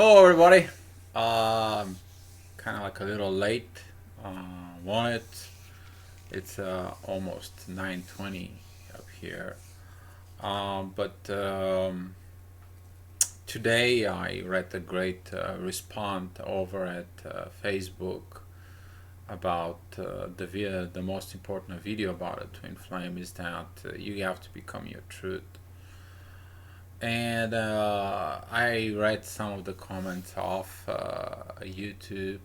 Hello, everybody. Kind of like a little late. Want it? It's almost 9:20 up here. But today I read a great response over at Facebook about the most important video about a twin flame is that you have to become your truth. And I read some of the comments off YouTube.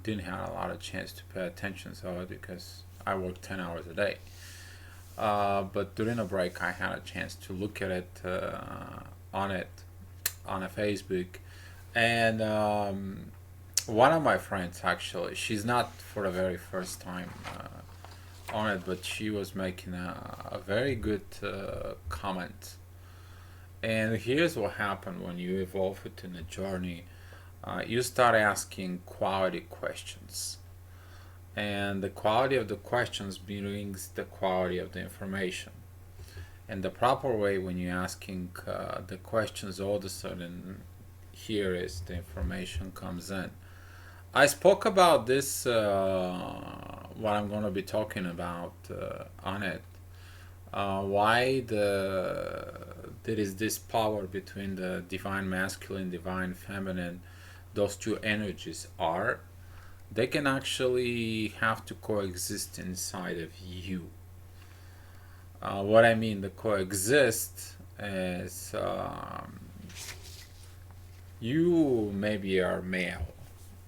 Didn't have a lot of chance to pay attention to it because I work 10 hours a day. But during a break, I had a chance to look at it on it on a Facebook, and one of my friends actually, she's not for the very first time on it, but she was making a very good comment. And here's what happened when you evolve it in a journey. You start asking quality questions, and the quality of the questions brings the quality of the information. And the proper way when you're asking the questions, all of a sudden, here is the information comes in. I spoke about this, what I'm going to be talking about on it. Why there is this power between the divine masculine, divine feminine, those two energies are, they can actually have to coexist inside of you. What I mean, the coexist is you maybe are male,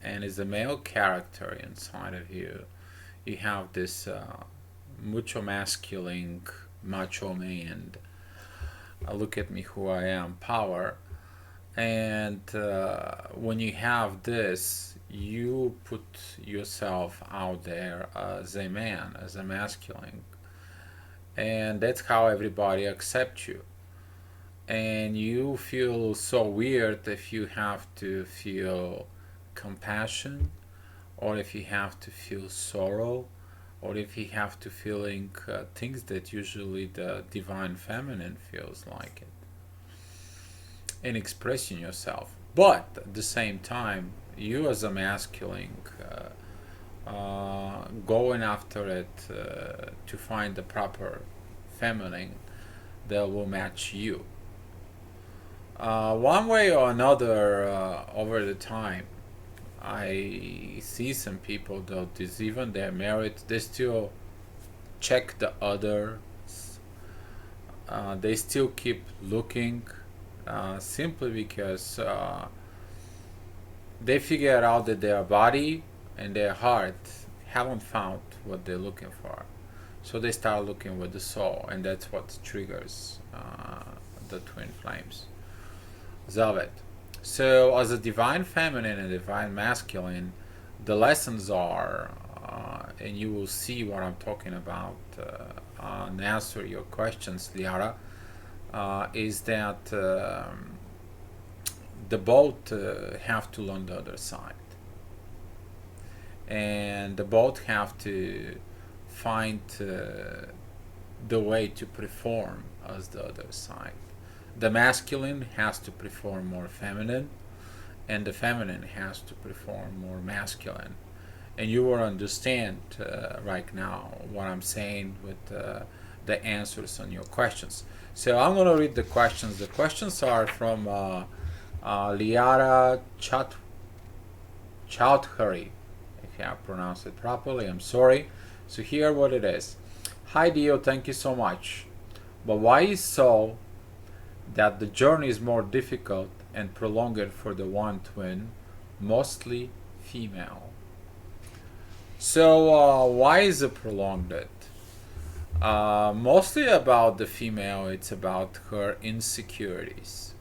and as a male character inside of you, you have this mucho masculine, macho man, look at me who I am, power. And when you have this, you put yourself out there as a man, as a masculine, and that's how everybody accepts you. And you feel so weird if you have to feel compassion, or if you have to feel sorrow, or if you have to feeling things that usually the divine feminine feels like it, in expressing yourself. But at the same time, you as a masculine, going after it to find the proper feminine that will match you. One way or another, over the time, I see some people though, this even they're married, they still check the others. They still keep looking, simply because they figure out that their body and their heart haven't found what they're looking for. So they start looking with the soul, and that's what triggers the twin flames. Zavet. So, as a divine feminine and divine masculine, the lessons are, and you will see what I'm talking about and answer your questions, Liara, is that the boat have to learn the other side, and the boat have to find the way to perform as the other side. The masculine has to perform more feminine, and the feminine has to perform more masculine. And you will understand right now what I'm saying with the answers on your questions. So I'm going to read the questions. The questions are from Liara Chowdhary. If I pronounce it properly, I'm sorry. So here what it is. Hi Dio, thank you so much. But why is so that the journey is more difficult and prolonged for the one twin, mostly female? So why is it prolonged? Mostly about the female. It's about her insecurities.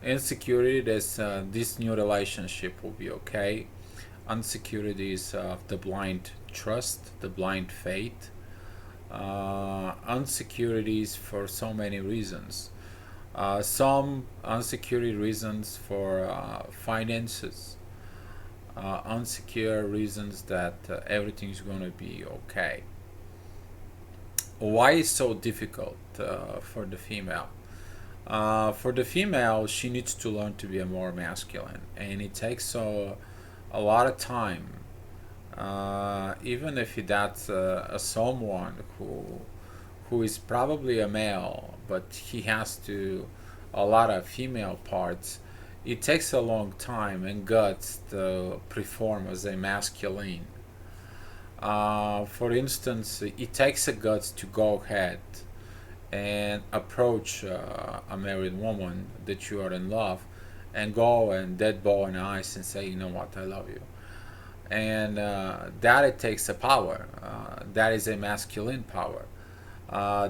Insecurity that this new relationship will be okay. Insecurities of the blind trust, the blind faith. Insecurities for so many reasons. Some insecurity reasons for finances, insecure reasons that everything's going to be okay. Why is so difficult for the female? For the female, she needs to learn to be a more masculine, and it takes a lot of time. Even if that's a someone who is probably a male, but he has to a lot of female parts. It takes a long time and guts to perform as a masculine. For instance, it takes a guts to go ahead and approach a married woman that you are in love and go and dead ball in the eyes and say, you know what, I love you. And that it takes a power. That is a masculine power.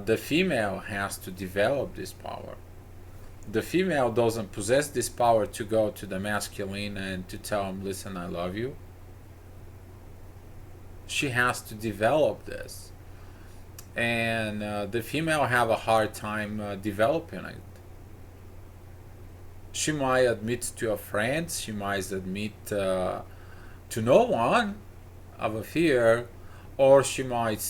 The female has to develop this power. The female doesn't possess this power to go to the masculine and to tell him, listen, I love you. She has to develop this. And the female have a hard time developing it. She might admit to a friend, she might admit to no one of a fear, or she might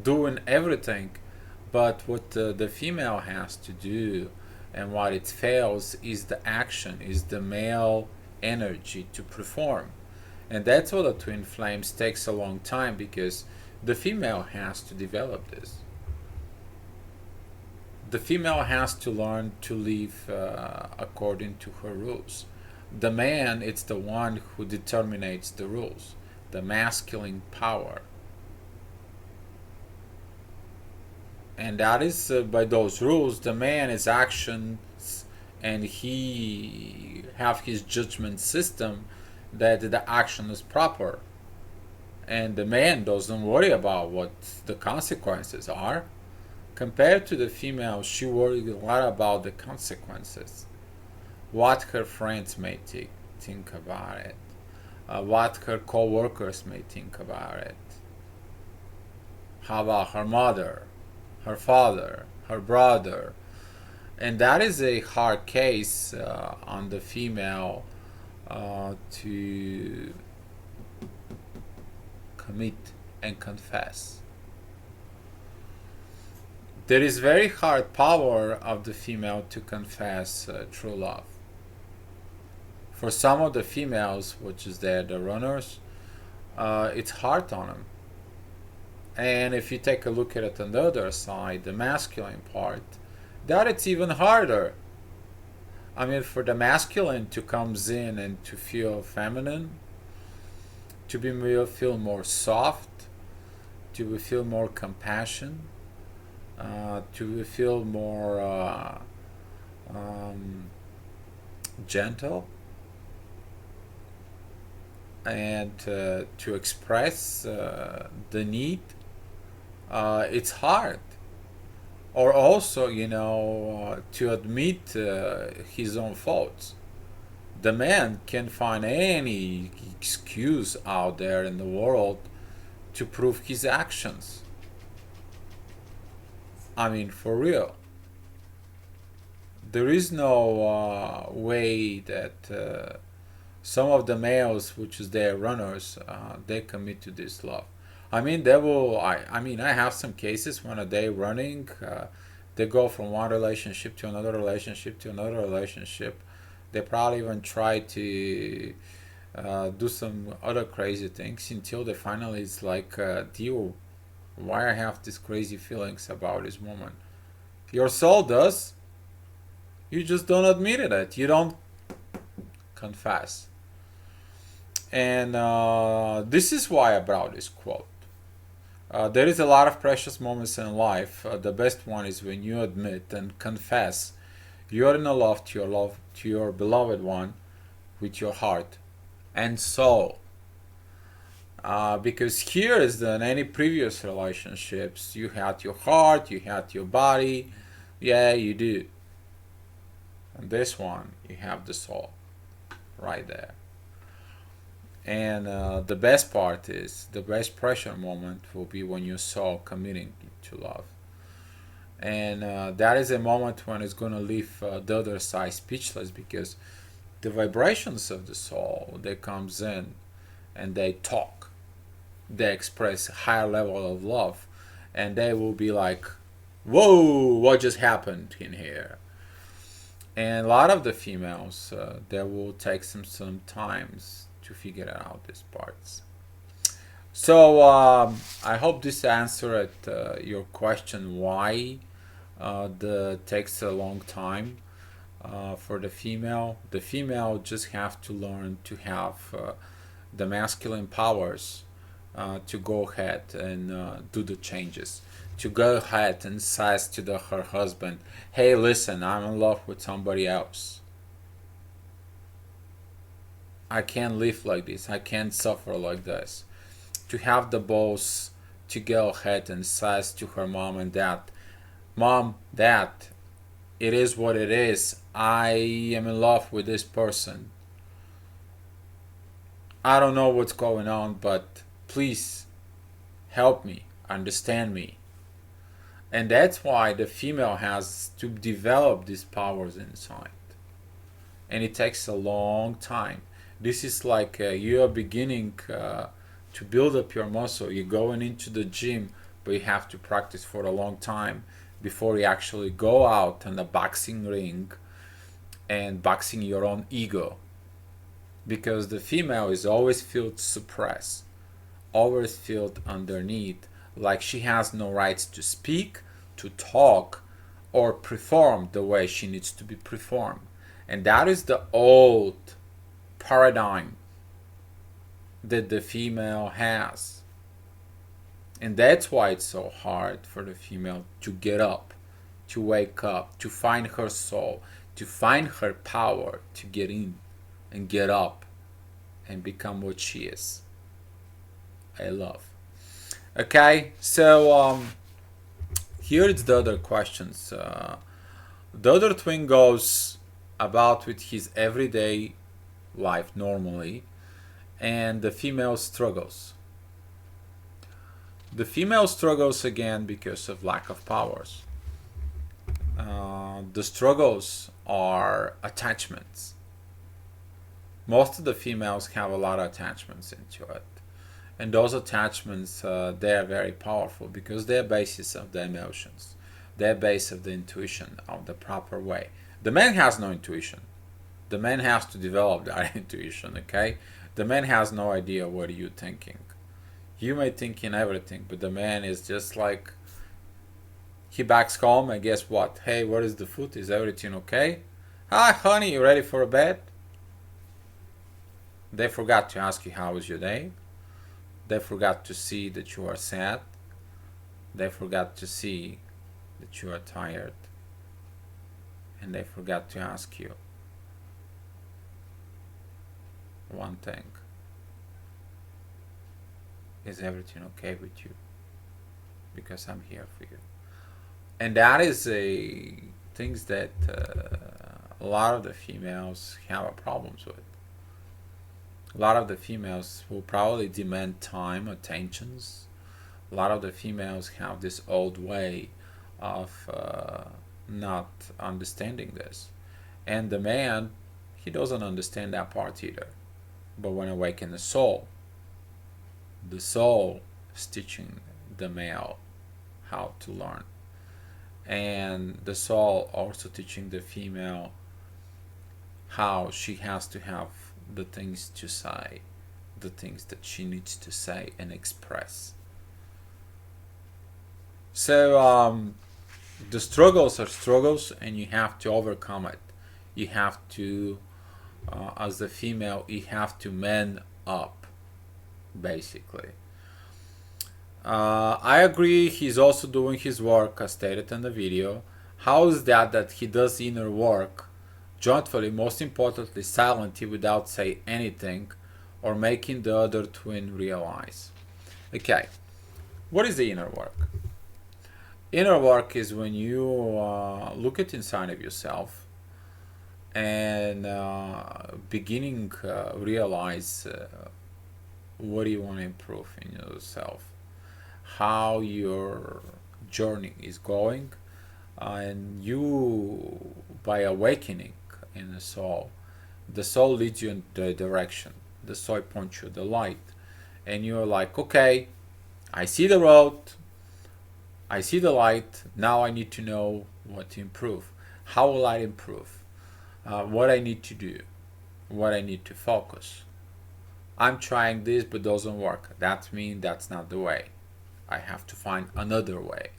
doing everything. But what the female has to do and what it fails is the action, is the male energy to perform. And that's what the twin flames takes a long time, because the female has to develop this. The female has to learn to live according to her rules. The man, it's the one who determines the rules, the masculine power. And that is by those rules, the man is actions, and he have his judgment system that the action is proper. And the man doesn't worry about what the consequences are. Compared to the female, she worries a lot about the consequences, what her friends may think about it, what her co-workers may think about it. How about her mother, her father, her brother? And that is a hard case on the female to commit and confess. There is very hard power of the female to confess true love. For some of the females, which is the runners, it's hard on them. And if you take a look at it on the other side, the masculine part, that it's even harder. I mean, for the masculine to comes in and to feel feminine, to feel more soft, to feel more compassion, to feel more gentle, and to express the need, it's hard. Or also, to admit his own faults. The man can find any excuse out there in the world to prove his actions. I mean, for real. There is no way that some of the males, which is their runners, they commit to this love. I mean, they will. I have some cases when they running, they go from one relationship to another relationship to another relationship. They probably even try to do some other crazy things until they finally it's like, deal. Why I have these crazy feelings about this woman? Your soul does. You just don't admit it. You don't confess. And this is why I brought this quote. There is a lot of precious moments in life. The best one is when you admit and confess you are in love to your beloved one with your heart and soul. Because here is than any previous relationships, you had your heart, you had your body, yeah, you do. And this one, you have the soul, right there. And the best part is, the best pressure moment will be when you saw committing to love. And that is a moment when it's going to leave the other side speechless, because the vibrations of the soul, they comes in and they talk. They express a higher level of love. And they will be like, whoa, what just happened in here? And a lot of the females, they will take some times to figure out these parts. So I hope this answered your question why the takes a long time for the female. The female just have to learn to have the masculine powers to go ahead and do the changes. To go ahead and says to her husband, "Hey, listen, I'm in love with somebody else. I can't live like this. I can't suffer like this." To have the balls to go ahead and says to her mom and dad, "Mom, Dad, it is what it is. I am in love with this person. I don't know what's going on, but please help me, understand me." And that's why the female has to develop these powers inside. And it takes a long time. This is like you are beginning to build up your muscle. You're going into the gym, but you have to practice for a long time before you actually go out on the boxing ring and boxing your own ego. Because the female is always felt suppressed, always felt underneath, like she has no rights to speak, to talk, or perform the way she needs to be performed. And that is the old paradigm that the female has. And that's why it's so hard for the female to get up, to wake up, to find her soul, to find her power, to get in and get up and become what she is. I love. Okay, so here is the other questions. The other twin goes about with his everyday life normally, and the female struggles. The female struggles again because of lack of powers. The struggles are attachments. Most of the females have a lot of attachments into it. And those attachments, they are very powerful because they're basis of the emotions. They're base of the intuition of the proper way. The man has no intuition. The man has to develop that intuition, okay? The man has no idea what you're thinking. You may think in everything, but the man is just like, he backs home and guess what? Hey, what is the food? Is everything okay? Hi, honey, you ready for a bed? They forgot to ask you how was your day. They forgot to see that you are sad. They forgot to see that you are tired. And they forgot to ask you one thing. Is everything okay with you? Because I'm here for you. And that is a things that a lot of the females have problems with. A lot of the females will probably demand time, attentions. A lot of the females have this old way of not understanding this. And the man, he doesn't understand that part either. But when awaken the soul is teaching the male how to learn. And the soul also teaching the female how she has to have the things to say, the things that she needs to say and express. So the struggles are struggles and you have to overcome it. You have to, as the female, you have to man up, basically. I agree he's also doing his work as stated in the video. How is that he does inner work jointly, most importantly silently without saying anything or making the other twin realize? Okay, what is the inner work? Inner work is when you look at inside of yourself and beginning realize what do you want to improve in yourself, how your journey is going, and you, by awakening in the soul leads you in the direction. The soul points you the light, and you're like, okay, I see the road, I see the light. Now I need to know what to improve. How will I improve? What I need to do, what I need to focus. I'm trying this but doesn't work. That means that's not the way. I have to find another way.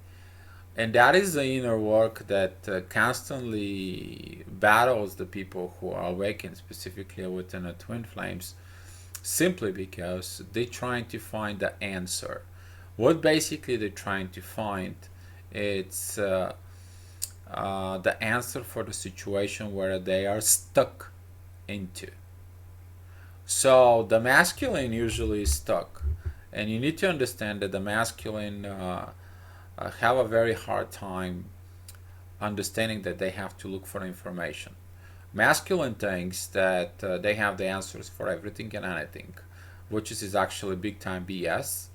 And that is the inner work that constantly battles the people who are awakened, specifically within the twin flames, simply because they're trying to find the answer. What basically they're trying to find, it's the answer for the situation where they are stuck into. So the masculine usually is stuck, and you need to understand that the masculine have a very hard time understanding that they have to look for information. Masculine thinks that they have the answers for everything and anything, which is actually big time BS.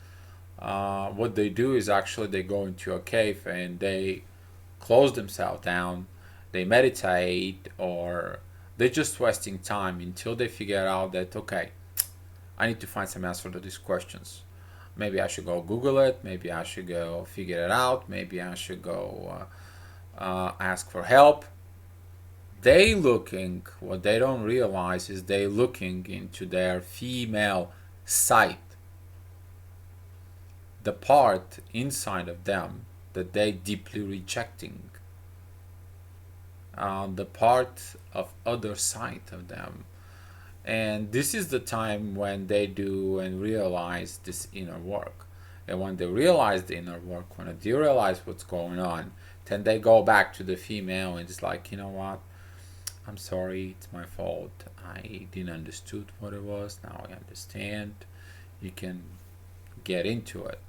What they do is actually they go into a cave and they close themselves down, they meditate, or they're just wasting time until they figure out that, okay, I need to find some answer to these questions. Maybe I should go Google it, maybe I should go figure it out, maybe I should go ask for help. They looking, what they don't realize is they looking into their female side, the part inside of them that they deeply rejecting, the part of other side of them. And this is the time when they do and realize this inner work. And when they realize the inner work, when they realize what's going on, then they go back to the female and it's like, you know what, I'm sorry, it's my fault, I didn't understood what it was, now I understand, you can get into it.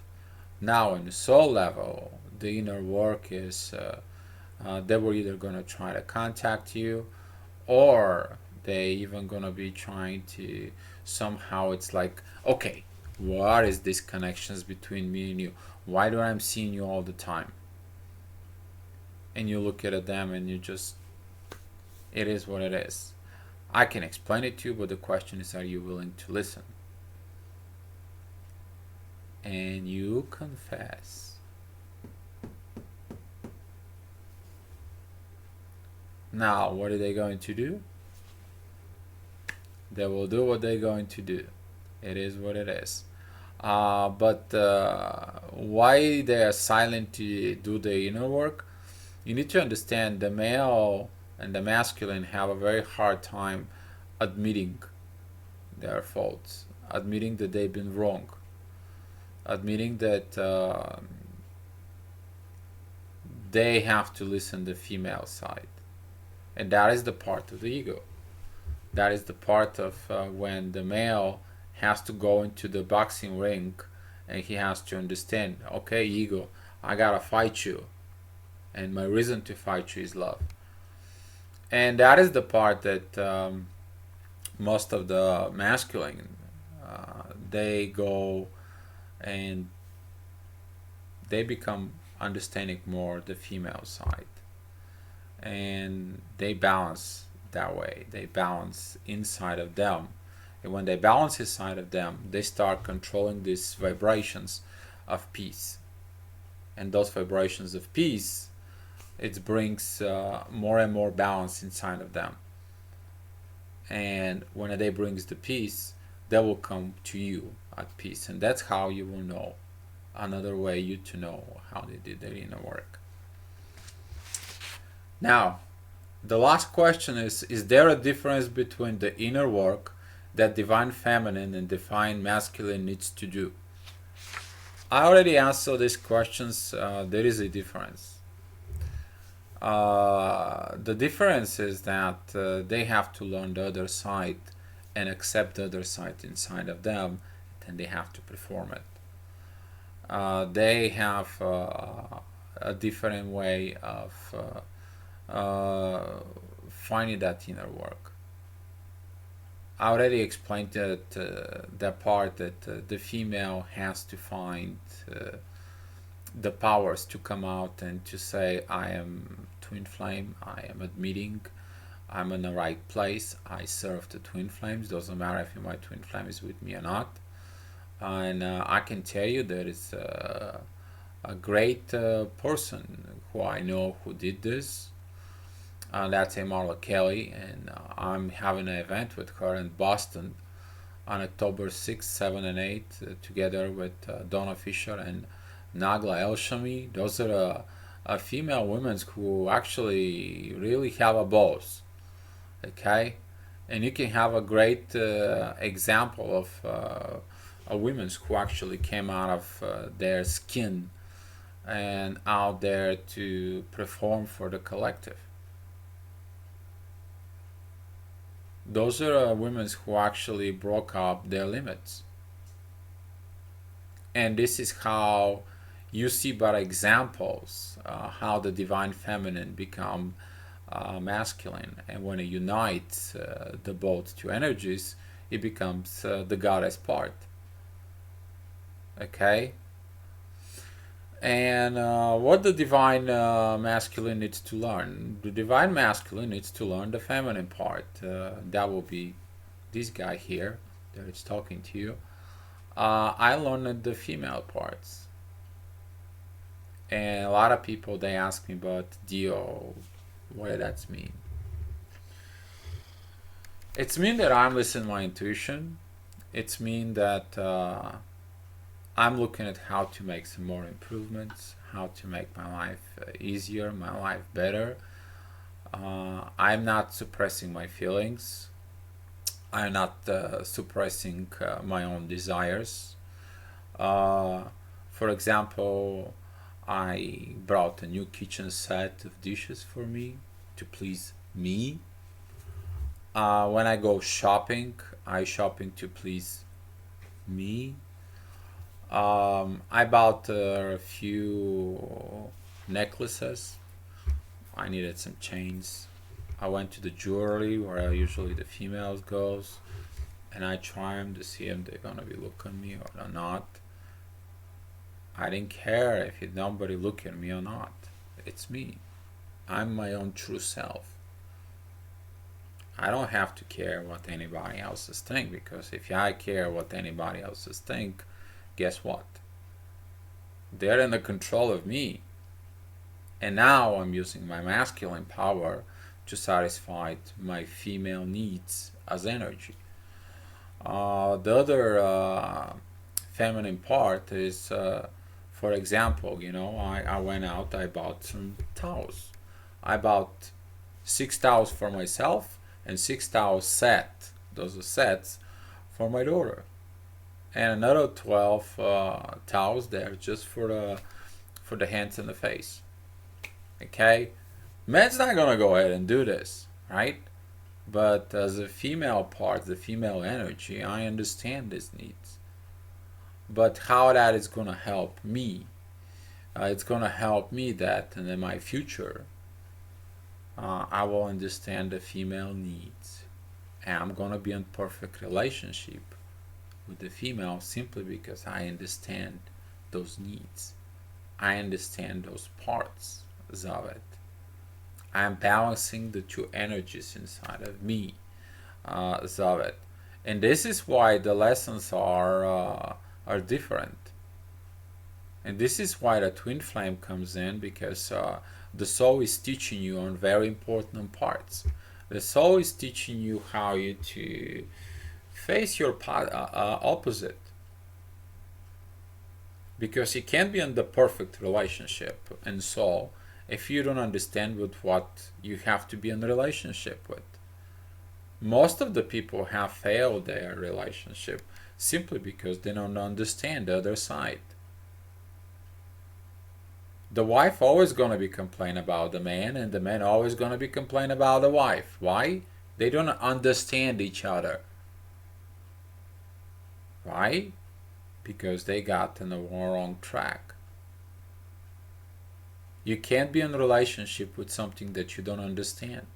Now in the soul level, the inner work is they were either going to try to contact you, or they even going to be trying to somehow, it's like, okay, what is this connections between me and you? Why do I'm seeing you all the time? And you look at them and you just, it is what it is. I can explain it to you, but the question is, are you willing to listen? And you confess. Now, what are they going to do? They will do what they're going to do. It is what it is. But why they are silent to do the inner work? You need to understand the male and the masculine have a very hard time admitting their faults, admitting that they've been wrong, admitting that they have to listen to the female side. And that is the part of the ego. That is the part of when the male has to go into the boxing ring and he has to understand, okay, ego, I gotta fight you. And my reason to fight you is love. And that is the part that most of the masculine, they go and they become understanding more the female side. And they balance that way. They balance inside of them. And when they balance inside of them, they start controlling these vibrations of peace. And those vibrations of peace, it brings more and more balance inside of them. And when they brings the peace, they will come to you at peace. And that's how you will know. Another way you to know how they did their inner work. Now, the last question is there a difference between the inner work that divine feminine and divine masculine needs to do? I already answered these questions. There is a difference. The difference is that they have to learn the other side and accept the other side inside of them, and they have to perform it. They have a different way of finding that inner work. I already explained that part that the female has to find the powers to come out and to say, I am twin flame, I am admitting, I'm in the right place, I serve the twin flames, doesn't matter if my twin flame is with me or not. And I can tell you there is a great person who I know who did this. That's a Liara K, and I'm having an event with her in Boston on October 6th, 7, and 8, together with Donna Fisher and Nagla El-Shami. Those are female women who actually really have a boss, okay? And you can have a great example of women who actually came out of their skin and out there to perform for the collective. Those are women who actually broke up their limits. And this is how you see by examples how the divine feminine become masculine. And when it unites the both two energies, it becomes the goddess part. Okay? And what the divine masculine needs to learn? The divine masculine needs to learn the feminine part. That will be this guy here that is talking to you. I learned the female parts. And a lot of people, they ask me about Dio, what does that mean? It's mean that I'm listening to my intuition. It's mean that I'm looking at how to make some more improvements, how to make my life easier, my life better. I'm not suppressing my feelings. I'm not suppressing my own desires. For example, I brought a new kitchen set of dishes for me to please me. When I go shopping, I shopping to please me. I bought a few necklaces. I needed some chains. I went to the jewelry where usually the females goes, and I try them to see if they're gonna be looking at me or not. I didn't care if nobody look at me or not. It's me. I'm my own true self. I don't have to care what anybody else's think, because if I care what anybody else's think, guess what? They're in the control of me. And now I'm using my masculine power to satisfy my female needs as energy. The other feminine part is, for example, I went out, I bought some towels. I bought 6 towels for myself and 6 towels set. Those are sets for my daughter. And another 12 towels there just for the hands and the face. Okay? Man's not gonna go ahead and do this, right? But as a female part, the female energy, I understand these needs. But how that is gonna help me? It's gonna help me that in my future, I will understand the female needs. And I'm gonna be in perfect relationship with the female simply because I understand those needs. I understand those parts of it. I'm balancing the two energies inside of me of it. And this is why the lessons are different. And this is why the twin flame comes in, because the soul is teaching you on very important parts. The soul is teaching you how you to face your opposite, because you can't be in the perfect relationship and soul if you don't understand with what you have to be in a relationship with. Most of the people have failed their relationship simply because they don't understand the other side. The wife always gonna be complaining about the man, and the man always gonna be complaining about the wife. Why? They don't understand each other. Right? Because they got on the wrong track. You can't be in a relationship with something that you don't understand.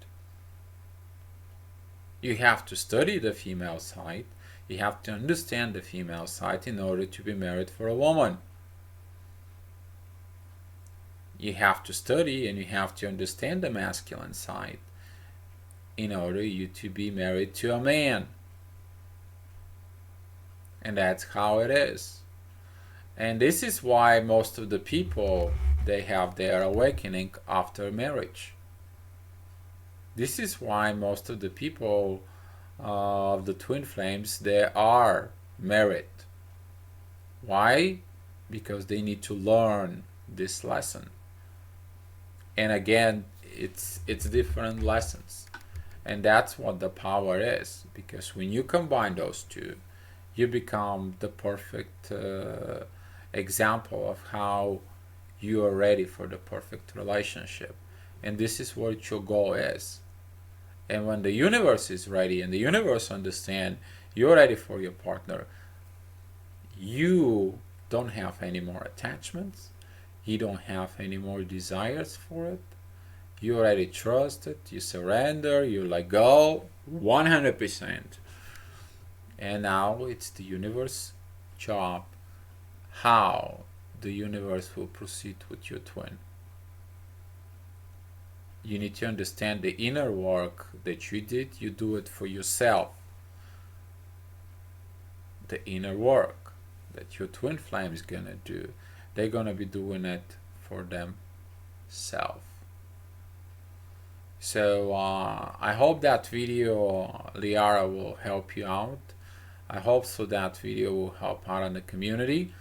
You have to study the female side. You have to understand the female side in order to be married for a woman. You have to study and you have to understand the masculine side in order you to be married to a man. And that's how it is. And this is why most of the people, they have their awakening after marriage. This is why most of the people of the twin flames, they are married. Why? Because they need to learn this lesson. And again, it's different lessons. And that's what the power is. Because when you combine those two, you become the perfect example of how you are ready for the perfect relationship. And this is what your goal is. And when the universe is ready and the universe understands you're ready for your partner, you don't have any more attachments. You don't have any more desires for it. You already trust it. You surrender. You let go 100%. And now it's the universe job how the universe will proceed with your twin. You need to understand the inner work that you did. You do it for yourself. The inner work that your twin flame is gonna do, they're gonna be doing it for themselves. So I hope that video, Liara, will help you out. I hope so that video will help out in the community.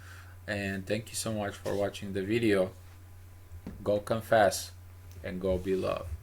And thank you so much for watching the video. Go confess and go be loved.